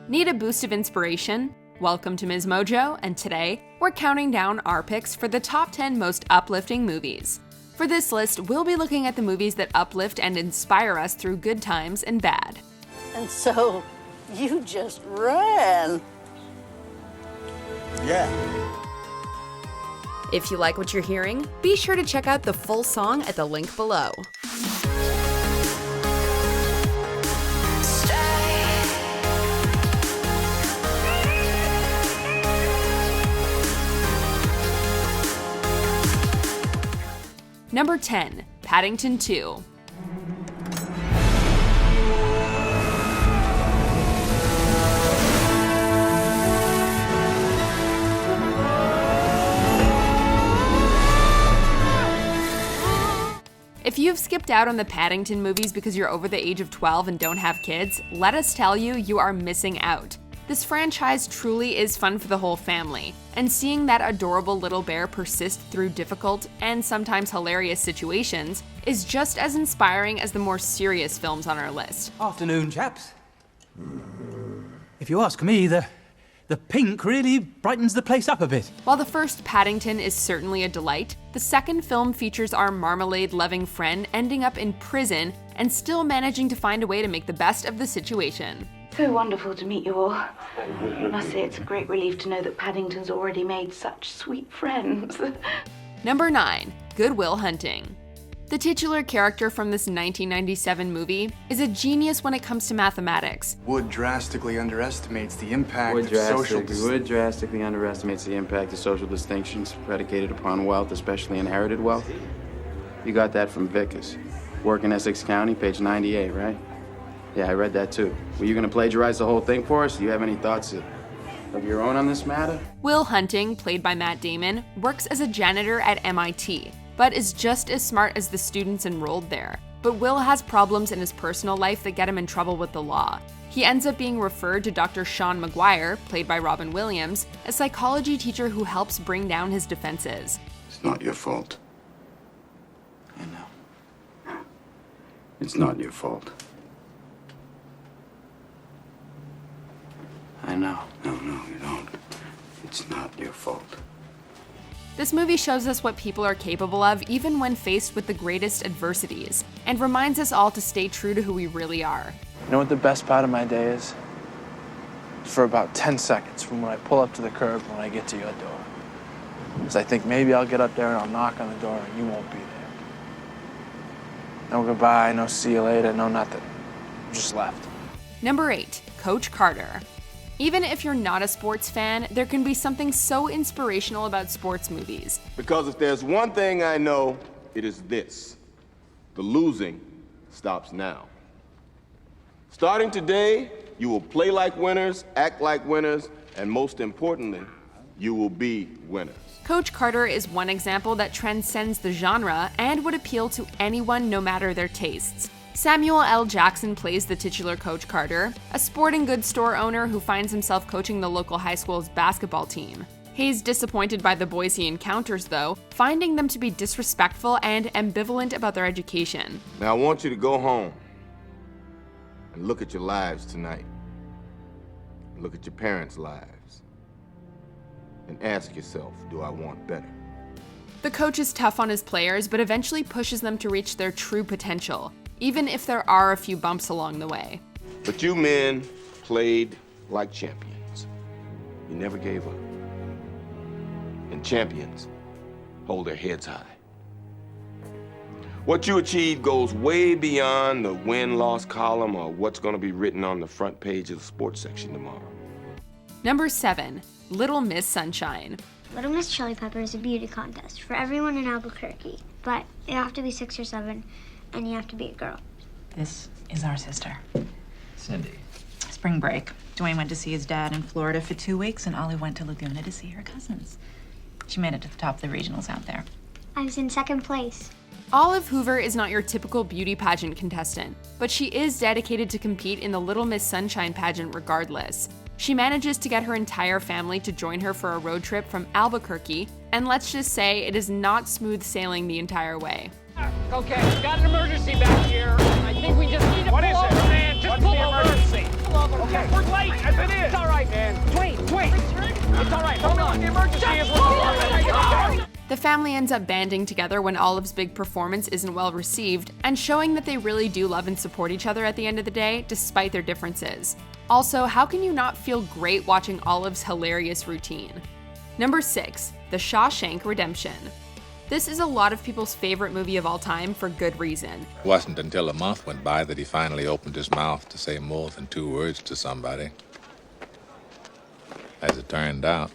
Need a boost of inspiration? Welcome to MsMojo, and today, we're counting down our picks for the top 10 most uplifting movies. For this list, we'll be looking at the movies that uplift and inspire us through good times and bad. And so, you just ran. Yeah. If you like what you're hearing, be sure to check out the full song at the link below. Number 10, Paddington 2. If you've skipped out on the Paddington movies because you're over the age of 12 and don't have kids, let us tell you, you are missing out. This franchise truly is fun for the whole family, and seeing that adorable little bear persist through difficult and sometimes hilarious situations is just as inspiring as the more serious films on our list. Afternoon, chaps. If you ask me, the pink really brightens the place up a bit. While the first Paddington is certainly a delight, the second film features our marmalade-loving friend ending up in prison and still managing to find a way to make the best of the situation. So wonderful to meet you all. I must say it's a great relief to know that Paddington's already made such sweet friends. Number 9, Good Will Hunting. The titular character from this 1997 movie is a genius when it comes to mathematics. Wood drastically underestimates the impact of social Wood drastically underestimates the impact of social distinctions predicated upon wealth, especially inherited wealth. You got that from Vickers. Work in Essex County, page 98, right? Yeah, I read that too. Were you gonna plagiarize the whole thing for us? Do you have any thoughts of your own on this matter? Will Hunting, played by Matt Damon, works as a janitor at MIT, but is just as smart as the students enrolled there. But Will has problems in his personal life that get him in trouble with the law. He ends up being referred to Dr. Sean McGuire, played by Robin Williams, a psychology teacher who helps bring down his defenses. It's not your fault. I know. It's not your fault. I know. No, you don't. It's not your fault. This movie shows us what people are capable of even when faced with the greatest adversities, and reminds us all to stay true to who we really are. You know what the best part of my day is? For about 10 seconds from when I pull up to the curb when I get to your door. Because I think maybe I'll get up there and I'll knock on the door and you won't be there. No goodbye, no see you later, no nothing. Just left. Number 8, Coach Carter. Even if you're not a sports fan, there can be something so inspirational about sports movies. Because if there's one thing I know, it is this: the losing stops now. Starting today, you will play like winners, act like winners, and most importantly, you will be winners. Coach Carter is one example that transcends the genre and would appeal to anyone no matter their tastes. Samuel L. Jackson plays the titular Coach Carter, a sporting goods store owner who finds himself coaching the local high school's basketball team. He's disappointed by the boys he encounters, though, finding them to be disrespectful and ambivalent about their education. Now I want you to go home and look at your lives tonight. Look at your parents' lives. And ask yourself, do I want better? The coach is tough on his players, but eventually pushes them to reach their true potential, even if there are a few bumps along the way. But you men played like champions. You never gave up. And champions hold their heads high. What you achieved goes way beyond the win-loss column or what's going to be written on the front page of the sports section tomorrow. Number 7, Little Miss Sunshine. Little Miss Chili Pepper is a beauty contest for everyone in Albuquerque, but you have to be 6 or 7, and you have to be a girl. This is our sister, Cindy. Spring break. Dwayne went to see his dad in Florida for 2 weeks, and Ollie went to Laguna to see her cousins. She made it to the top of the regionals out there. I was in 2nd place. Olive Hoover is not your typical beauty pageant contestant, but she is dedicated to compete in the Little Miss Sunshine pageant regardless. She manages to get her entire family to join her for a road trip from Albuquerque, and let's just say it is not smooth sailing the entire way. Okay, got an emergency back here. I think we just need to pull over, man. Just pull over. Pull over. Okay, we're late. I've been in. The family ends up banding together when Olive's big performance isn't well received, and showing that they really do love and support each other at the end of the day, despite their differences. Also, how can you not feel great watching Olive's hilarious routine? Number 6. The Shawshank Redemption. This is a lot of people's favorite movie of all time for good reason. It wasn't until a month went by that he finally opened his mouth to say more than 2 words to somebody. As it turned out,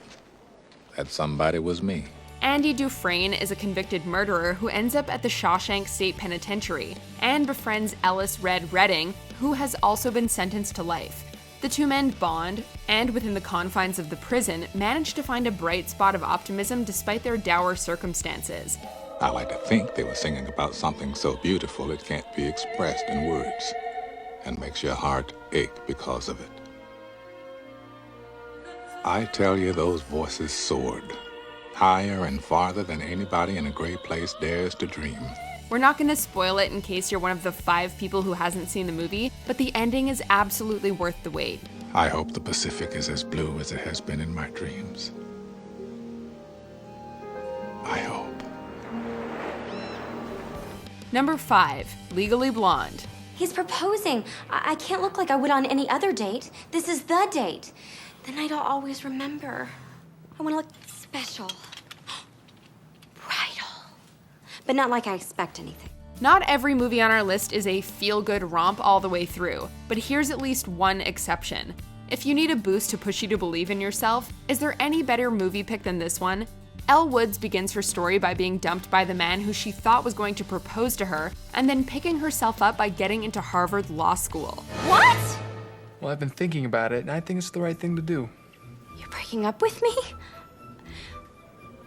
that somebody was me. Andy Dufresne is a convicted murderer who ends up at the Shawshank State Penitentiary and befriends Ellis Red Redding, who has also been sentenced to life. The two men bond, and within the confines of the prison, manage to find a bright spot of optimism despite their dour circumstances. I like to think they were singing about something so beautiful it can't be expressed in words, and makes your heart ache because of it. I tell you, those voices soared, higher and farther than anybody in a great place dares to dream. We're not going to spoil it in case you're one of the 5 people who hasn't seen the movie, but the ending is absolutely worth the wait. I hope the Pacific is as blue as it has been in my dreams. I hope. Number 5. Legally Blonde. He's proposing. I can't look like I would on any other date. This is the date. The night I'll always remember. I want to look special. But not like I expect anything. Not every movie on our list is a feel-good romp all the way through, but here's at least one exception. If you need a boost to push you to believe in yourself, is there any better movie pick than this one? Elle Woods begins her story by being dumped by the man who she thought was going to propose to her, and then picking herself up by getting into Harvard Law School. What? Well, I've been thinking about it, and I think it's the right thing to do. You're breaking up with me?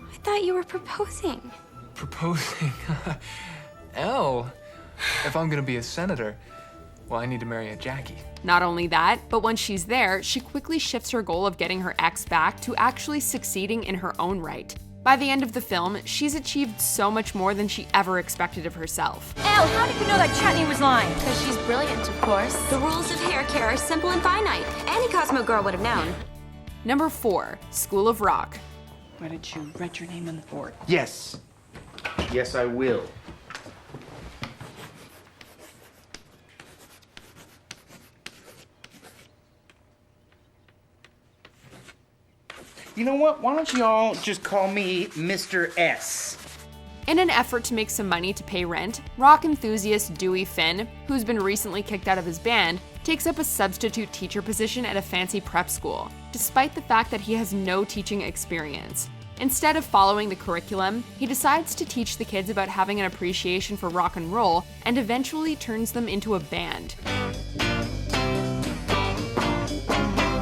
I thought you were proposing. Proposing? Elle, if I'm gonna be a senator, well, I need to marry a Jackie. Not only that, but once she's there, she quickly shifts her goal of getting her ex back to actually succeeding in her own right. By the end of the film, she's achieved so much more than she ever expected of herself. Elle, how did you know that Chutney was lying? Because she's brilliant, of course. The rules of hair care are simple and finite. Any Cosmo girl would have known. Number 4. School of Rock. Why don't you write your name on the board? Yes. Yes, I will. You know what? Why don't y'all just call me Mr. S? In an effort to make some money to pay rent, rock enthusiast Dewey Finn, who's been recently kicked out of his band, takes up a substitute teacher position at a fancy prep school, despite the fact that he has no teaching experience. Instead of following the curriculum, he decides to teach the kids about having an appreciation for rock and roll, and eventually turns them into a band.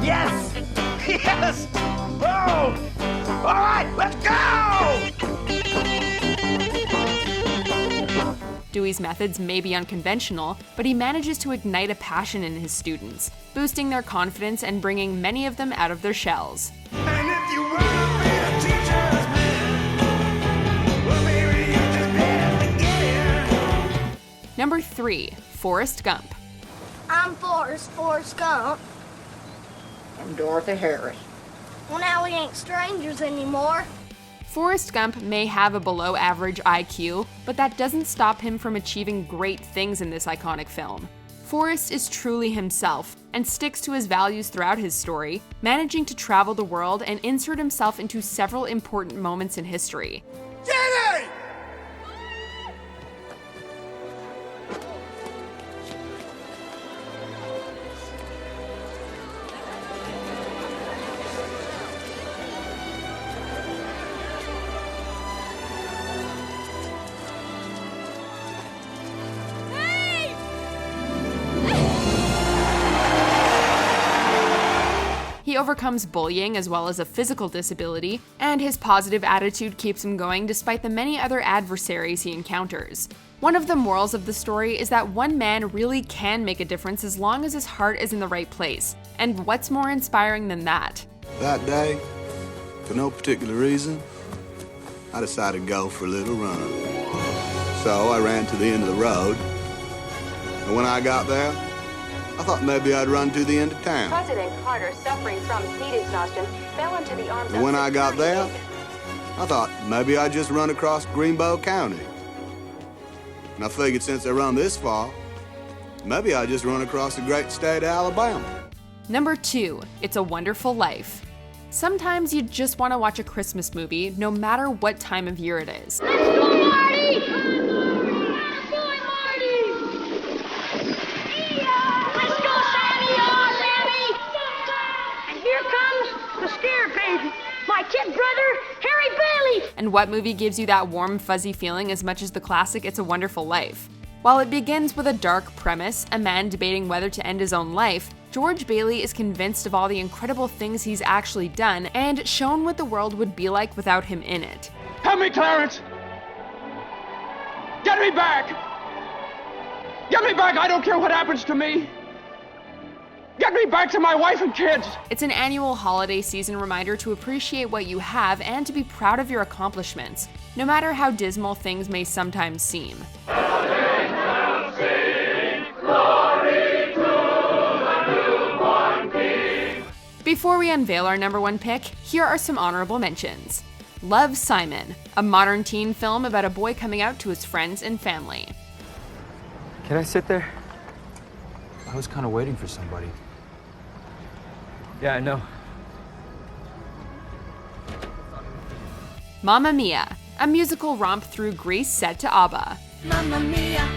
Yes! Yes! Oh! All right, let's go! Dewey's methods may be unconventional, but he manages to ignite a passion in his students, boosting their confidence and bringing many of them out of their shells. And if you wanna be a teacher's man, well, baby, you just have to get in. Number 3. Forrest Gump. I'm Forrest Gump. I'm Dorothy Harris. Well, now we ain't strangers anymore. Forrest Gump may have a below-average IQ, but that doesn't stop him from achieving great things in this iconic film. Forrest is truly himself and sticks to his values throughout his story, managing to travel the world and insert himself into several important moments in history. Jenny! He overcomes bullying as well as a physical disability, and his positive attitude keeps him going despite the many other adversaries he encounters. One of the morals of the story is that one man really can make a difference as long as his heart is in the right place. And what's more inspiring than that? That day, for no particular reason, I decided to go for a little run. So I ran to the end of the road, and when I got there, I thought maybe I'd run to the end of town. President Carter, suffering from heat exhaustion, fell into the arms And when I got there, I thought maybe I'd just run across Greenbow County. And I figured since I run this far, maybe I'd just run across the great state of Alabama. Number 2, It's a Wonderful Life. Sometimes you just want to watch a Christmas movie, no matter what time of year it is. Let's go, Marty! Let's go, Marty! Let's go, Sammy! Oh, Sammy! And here comes the scare baby, my kid brother, Harry Bailey! And what movie gives you that warm, fuzzy feeling as much as the classic It's a Wonderful Life? While it begins with a dark premise, a man debating whether to end his own life, George Bailey is convinced of all the incredible things he's actually done and shown what the world would be like without him in it. Help me, Clarence! Get me back! Get me back! I don't care what happens to me! Get me back to my wife and kids! It's an annual holiday season reminder to appreciate what you have and to be proud of your accomplishments, no matter how dismal things may sometimes seem. Before we unveil our number 1 pick, here are some honorable mentions. Love, Simon, a modern teen film about a boy coming out to his friends and family. Can I sit there? I was kind of waiting for somebody. Yeah, I know. Mamma Mia, a musical romp through Greece set to ABBA. Mamma mia,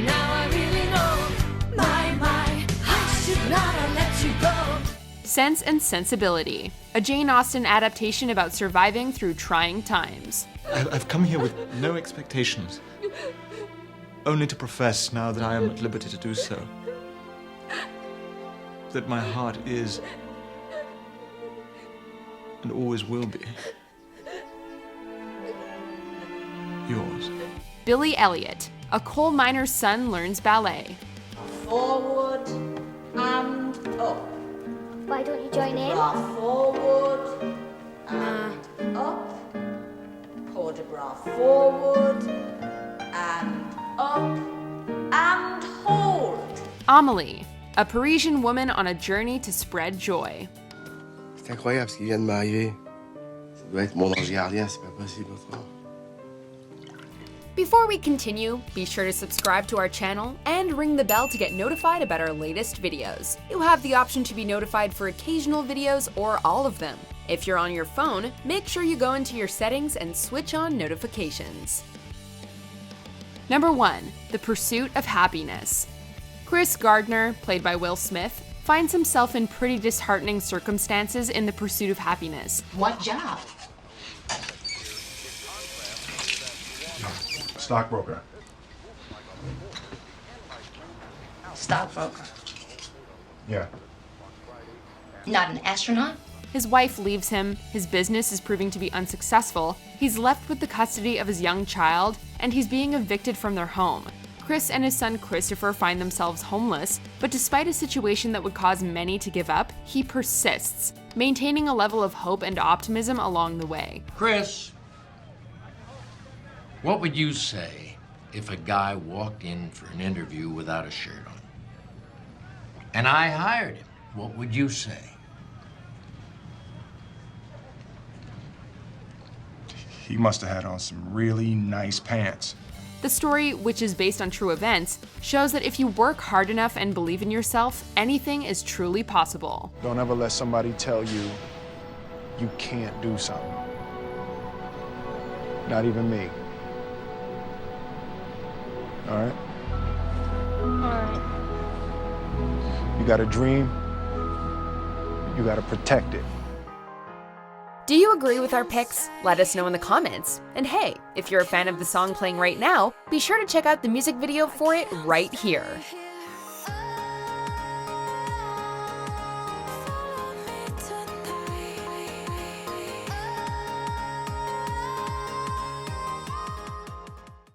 now I really know. My, I should not have let you go. Sense and Sensibility, a Jane Austen adaptation about surviving through trying times. I've come here with no expectations, only to profess, now that I am at liberty to do so, that my heart is, and always will be, yours. Billy Elliot, a coal miner's son learns ballet. Forward and up. Why don't you join in? Bra forward and up. Port de bras forward and up and hold. Amélie, a Parisian woman on a journey to spread joy. C'est incroyable ce qui vient de m'arriver. Ça doit être mon ange gardien, c'est pas possible autrement. Before we continue, be sure to subscribe to our channel and ring the bell to get notified about our latest videos. You have the option to be notified for occasional videos or all of them. If you're on your phone, make sure you go into your settings and switch on notifications. Number 1, The Pursuit of Happiness. Chris Gardner, played by Will Smith, finds himself in pretty disheartening circumstances in the pursuit of happiness. What job? Stockbroker. Stockbroker. Yeah. Not an astronaut? His wife leaves him, his business is proving to be unsuccessful, he's left with the custody of his young child, and he's being evicted from their home. Chris and his son Christopher find themselves homeless, but despite a situation that would cause many to give up, he persists, maintaining a level of hope and optimism along the way. Chris, what would you say if a guy walked in for an interview without a shirt on? And I hired him. What would you say? He must have had on some really nice pants. The story, which is based on true events, shows that if you work hard enough and believe in yourself, anything is truly possible. Don't ever let somebody tell you you can't do something. Not even me. All right? Alright. You got a dream, you got to protect it. Do you agree with our picks? Let us know in the comments. And hey, if you're a fan of the song playing right now, be sure to check out the music video for it right here.